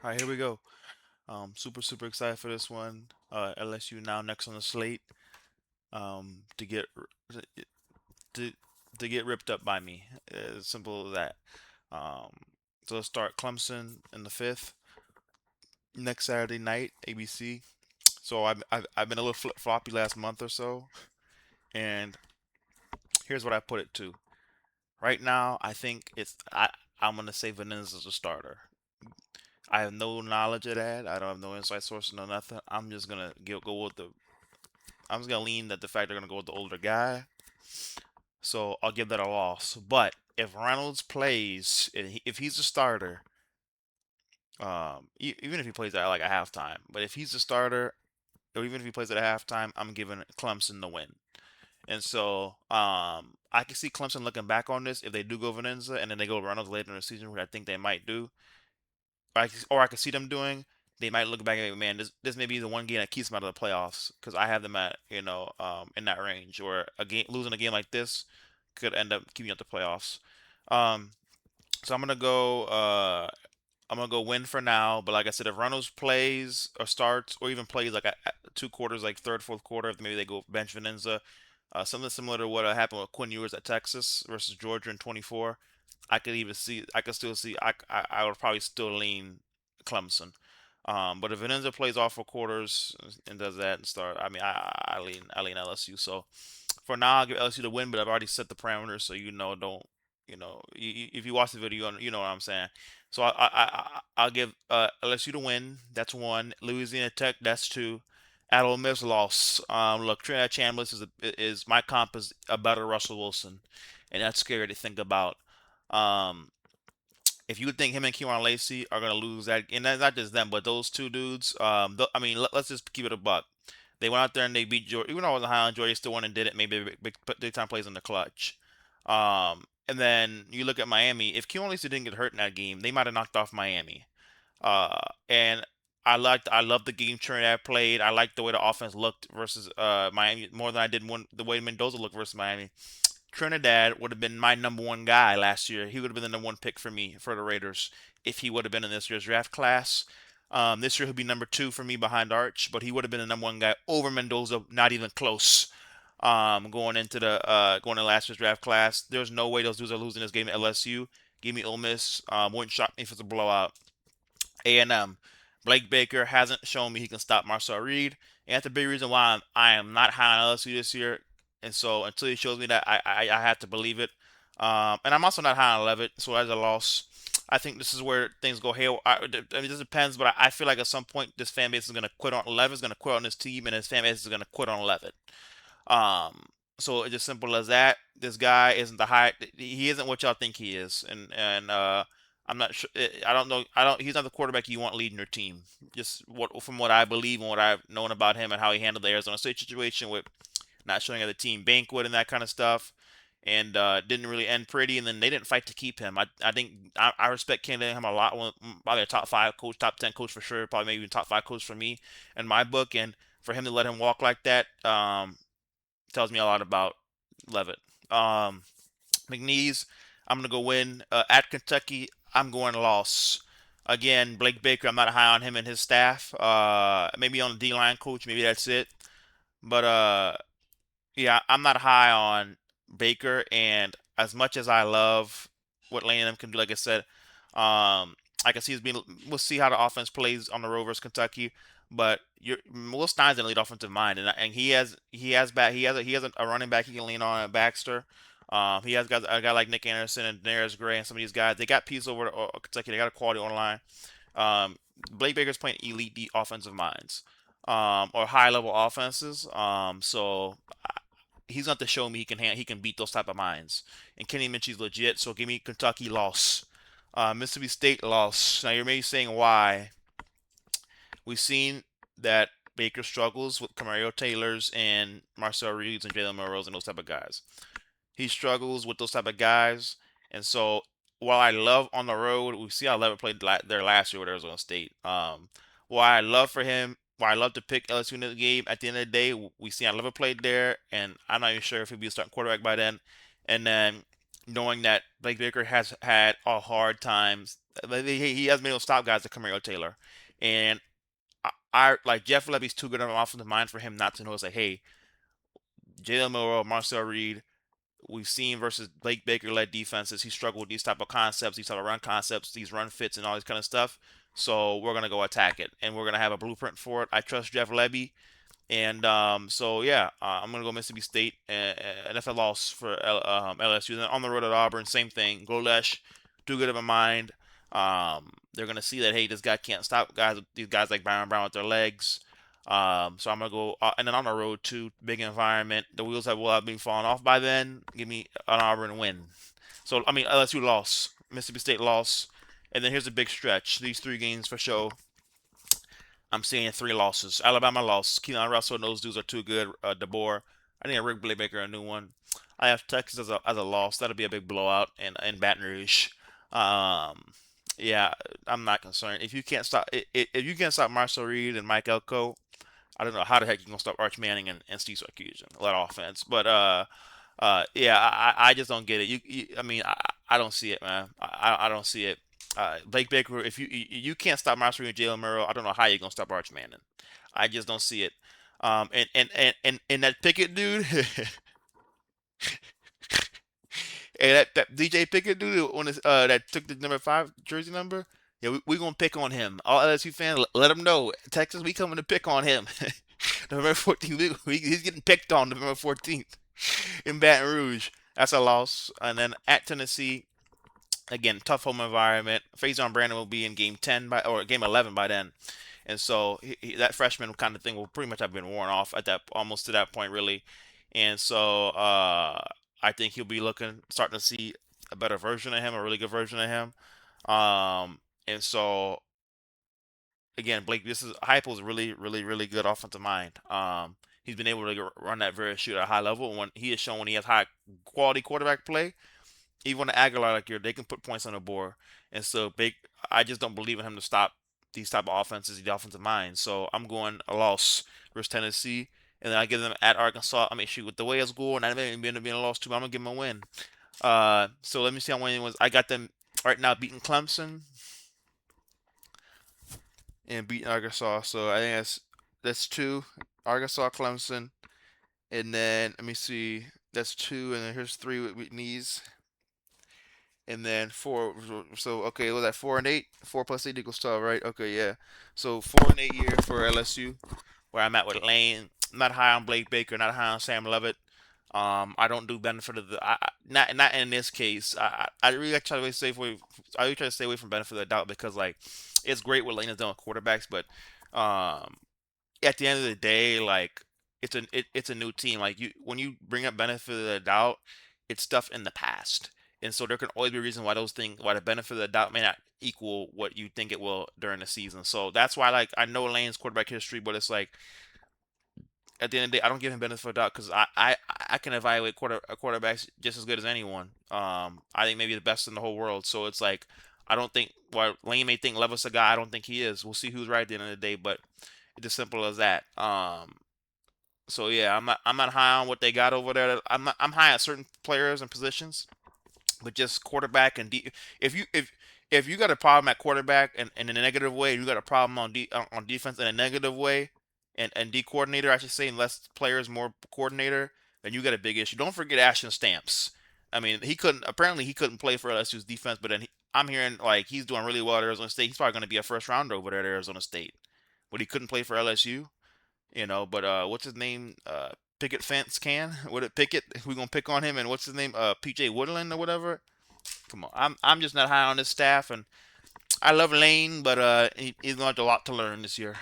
All right, here we go. Super excited for this one. LSU now next on the slate. To get to to get ripped up by me. As simple as that. Um, so let's start Clemson in the fifth next Saturday night, ABC. So I've been a little flip floppy last month or so, and here's what I put it to. Right now, I think I'm gonna say Vanins is a starter. I have no knowledge of that. I don't have no inside source, no nothing. I'm just gonna go with the. I'm just gonna lean that the fact they're gonna go with the older guy. So I'll give that a loss. But if Reynolds plays, if he's a starter, even if he plays at like a halftime, but if he's a starter, or even if he plays at a halftime, I'm giving Clemson the win. And so I can see Clemson looking back on this if they do go Venenza and then they go Reynolds later in the season, which I think they might do. Or I could see them doing. They might look back and man, this may be the one game that keeps them out of the playoffs because I have them at in that range. Or a game losing a game like this could end up keeping you out the playoffs. Um, so I'm gonna go win for now. But like I said, if Reynolds plays or starts or even plays like two quarters, like third, fourth quarter, if maybe they go bench Venenza, something similar to what happened with Quinn Ewers at Texas versus Georgia in 24. I could still see, I would probably still lean Clemson. But if Venenza plays all four quarters and does that and start, I mean, I lean LSU. So for now, I'll give LSU the win, but I've already set the parameters, so don't if you watch the video, you know what I'm saying. So I'll give LSU the win. That's one. Louisiana Tech. That's two. At Ole Miss loss. Look, Trinidad Chambliss is my comp is a better Russell Wilson, and that's scary to think about. Um, if you would think him and Keion Lacey are gonna lose that, and that's not just them, but those two dudes. I mean, let's just keep it a buck. They went out there and they beat Georgia. Even though I wasn't high on Georgia, they still won and did it. Maybe big time plays in the clutch. And then you look at Miami. If Keion Lacey didn't get hurt in that game, they might have knocked off Miami. And I love the game Trinidad played. I liked the way the offense looked versus Miami more than I did when the way Mendoza looked versus Miami. Trinidad would have been my number one guy last year. He would have been the number one pick for me for the Raiders if he would have been in this year's draft class. This year he'll be number two for me behind Arch, but he would have been the number one guy over Mendoza, not even close. Going to last year's draft class, there's no way those dudes are losing this game at LSU. Give me Ole Miss. Wouldn't shock me if it's a blowout. A&M. Blake Baker hasn't shown me he can stop Marcel Reed, and that's the big reason why I am not high on LSU this year. And so until he shows me that, I have to believe it. And I'm also not high on Levitt, so as a loss, I think this is where things go hail. I mean, this depends, but I feel like at some point this fan base is going to quit on Levitt's going to quit on this team, and his fan base is going to quit on Levitt. Um, so it's as simple as that. This guy isn't the high. He isn't what y'all think he is, and I'm not sure. I don't know. I don't. He's not the quarterback you want leading your team. Just from what I believe and what I've known about him and how he handled the Arizona State situation with not showing at the team banquet and that kind of stuff, and didn't really end pretty. And then they didn't fight to keep him. I think I respect Ken Dillingham a lot. Probably a top five coach, top 10 coach for sure. Probably maybe even top five coach for me in my book. And for him to let him walk like that, tells me a lot about Levitt. Um, McNeese, I'm gonna go win at Kentucky. I'm going loss. Again, Blake Baker. I'm not high on him and his staff. Maybe on the D line coach. Maybe that's it. But yeah, I'm not high on Baker. And as much as I love what Lane and them can do, like I said, I can see it's being. We'll see how the offense plays on the road versus Kentucky. But Will Stein's an elite offensive mind, and he has a running back he can lean on at Baxter. He has got a guy like Nick Anderson and Daenerys Gray and some of these guys. They got pieces over Kentucky. They got a quality online. Um, Blake Baker's playing elite offensive minds, or high level offenses. So he's going to show me he can beat those type of minds. And Kenny Minchie's legit. So give me Kentucky loss. Mississippi State loss. Now you're maybe saying why. We've seen that Baker struggles with Camario Taylors and Marcel Reeves and Jalen Monroes and those type of guys. He struggles with those type of guys, and so while I love on the road, we see how Lever played there last year with Arizona State. While I love for him, while I love to pick LSU in the game, at the end of the day, we see how Lever played there, and I'm not even sure if he'll be a starting quarterback by then. And then knowing that Blake Baker has had a hard time He has been able to stop guys like Camaro Taylor, and I like Jeff Levy's too good of an offensive mind for him not to know. It's like, hey, Jalen Milroe, Marcel Reed, we've seen versus Blake Baker led defenses. He struggled with these type of concepts, these type of run concepts, these run fits, and all this kind of stuff. So we're gonna go attack it, and we're gonna have a blueprint for it. I trust Jeff Levy. And so yeah, I'm gonna go Mississippi State, and that's a loss for LSU. Then on the road at Auburn, same thing. Golesh, too good of a mind. They're gonna see that hey, this guy can't stop guys. These guys like Byron Brown with their legs. So I'm gonna go, and then on the road too, big environment. The wheels will have been falling off by then. Give me an Auburn win. So I mean LSU loss, Mississippi State loss, and then here's a big stretch. These three games for sure. I'm seeing three losses. Alabama lost. Keelan Russell and those dudes are too good. DeBoer. I think Rick Blaybaker a new one. I have Texas as a loss. That'll be a big blowout in Baton Rouge. Um, yeah, I'm not concerned. If you can't stop Marcel Reed and Mike Elko, I don't know how the heck you gonna stop Arch Manning and Steve Sarkisian. Let offense, but yeah, I just don't get it. I mean, I don't see it, man. I don't see it. Blake Baker, if you can't stop Marcel and Jalen Murrow, I don't know how you're gonna stop Arch Manning. I just don't see it. And that Pickett dude, and that DJ Pickett dude on this, that took the number 5 jersey number. Yeah, we gonna pick on him. All LSU fans, let him know. Texas, we coming to pick on him. November 14th, he's getting picked on November 14th in Baton Rouge. That's a loss. And then at Tennessee, again, tough home environment. Faison Brandon will be in game 10 or game 11 by then. And so that freshman kind of thing will pretty much have been worn off at that almost to that point, really. And so I think he'll be starting to see a better version of him, a really good version of him. And so again, Blake, this is Heupel's really, really, really good offensive mind. He's been able to run that very shoot at a high level. When he has shown when he has high quality quarterback play, even on Aguilar like they can put points on the board. And so big, I just don't believe in him to stop these type of offenses, the offensive mind. So I'm going a loss versus Tennessee, and then I give them at Arkansas. I mean, shoot, with the way it's going, I may end up being a loss too. But I'm gonna give them a win. So let me see how many was. I got them right now beating Clemson and beating Arkansas. So I think that's two. Arkansas, Clemson, and then let me see. That's two, and then here's three with knees. And then four. So okay, was that 4 and 8? 4 plus 8 equals 12, right? Okay, yeah. So 4 and 8 year for LSU, where I'm at with Lane. Not high on Blake Baker, not high on Sam Levitt. I don't do benefit of the. Not in this case. I really like try to stay away. I really try to stay away from benefit of the doubt because like it's great what Lane has done with quarterbacks, but um, at the end of the day, like it's a new team. Like you when you bring up benefit of the doubt, it's stuff in the past, and so there can always be a reason why the benefit of the doubt may not equal what you think it will during the season. So that's why like I know Lane's quarterback history, but it's like at the end of the day, I don't give him benefit of the doubt because I can evaluate quarterbacks just as good as anyone. I think maybe the best in the whole world. So it's like I don't think while Lane may think Levis a guy, I don't think he is. We'll see who's right at the end of the day, but it's as simple as that. So yeah, I'm not high on what they got over there. I'm high on certain players and positions, but just quarterback and if you if you got a problem at quarterback and in a negative way, you got a problem on defense in a negative way, and D coordinator I should say, less players, more coordinator, then you got a big issue. Don't forget Ashton Stamps. I mean, he couldn't play for LSU's defense, but then I'm hearing like he's doing really well at Arizona State. He's probably going to be a first rounder over there at Arizona State, but he couldn't play for LSU. But what's his name? Pickett Fence can. What it Pickett? We gonna pick on him and what's his name? PJ Woodland or whatever. Come on, I'm just not high on this staff, and I love Lane, but he's gonna have a lot to learn this year.